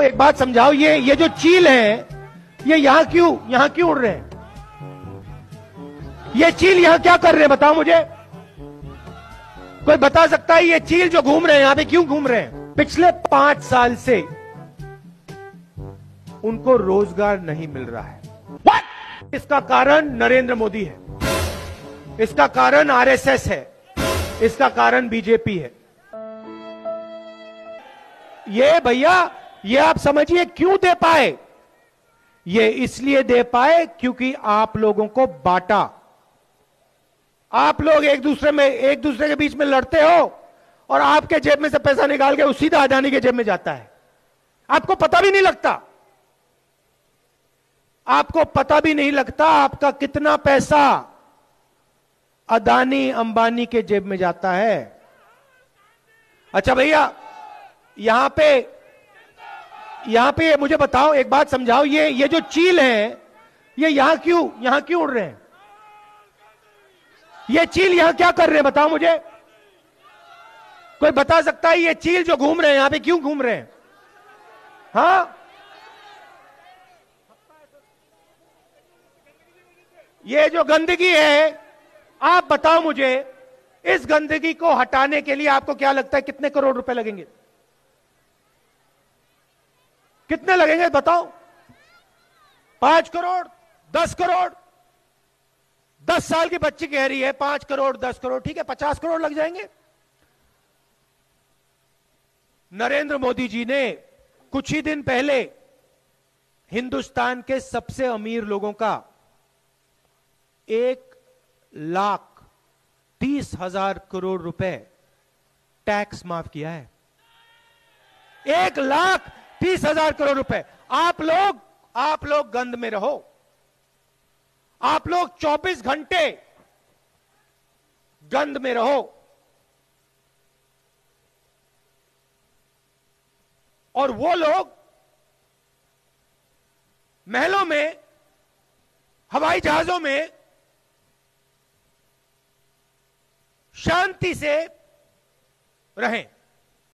बताओ, एक बात समझाओ, ये जो चील है ये यहां क्यों उड़ रहे हैं? ये चील यहां क्या कर रहे हैं बताओ मुझे। कोई बता सकता है ये चील जो घूम रहे हैं यहां पे क्यों घूम रहे हैं? पिछले 5 साल से उनको रोजगार नहीं मिल रहा है। What? इसका कारण नरेंद्र मोदी है, इसका कारण आरएसएस है, इसका कारण बीजेपी है। ये भैया, ये आप समझिए क्यों दे पाए। ये इसलिए दे पाए क्योंकि आप लोगों को बांटा। आप लोग एक दूसरे के बीच में लड़ते हो और आपके जेब में से पैसा निकाल के सीधा अडानी के जेब में जाता है। आपको पता भी नहीं लगता, आपको पता भी नहीं लगता आपका कितना पैसा अदानी अंबानी के जेब में जाता है। अच्छा भैया, यहां पे मुझे बताओ, एक बात समझाओ, ये जो चील है ये यहां क्यों उड़ रहे हैं? ये चील यहां क्या कर रहे हैं बताओ मुझे। कोई बता सकता है ये चील जो घूम रहे हैं यहां पे क्यों घूम रहे हैं? हाँ, ये जो गंदगी है, आप बताओ मुझे, इस गंदगी को हटाने के लिए आपको क्या लगता है कितने करोड़ रुपए लगेंगे? कितने लगेंगे बताओ? 5 करोड़, 10 करोड़? 10 साल की बच्ची कह रही है 5 करोड़, 10 करोड़, ठीक है 50 करोड़ लग जाएंगे। नरेंद्र मोदी जी ने कुछ ही दिन पहले हिंदुस्तान के सबसे अमीर लोगों का 1,30,000 करोड़ रुपए टैक्स माफ किया है। 1,30,000 करोड़ रुपए। आप लोग गंद में रहो, आप लोग 24 घंटे गंद में रहो और वो लोग महलों में, हवाई जहाजों में शांति से रहें।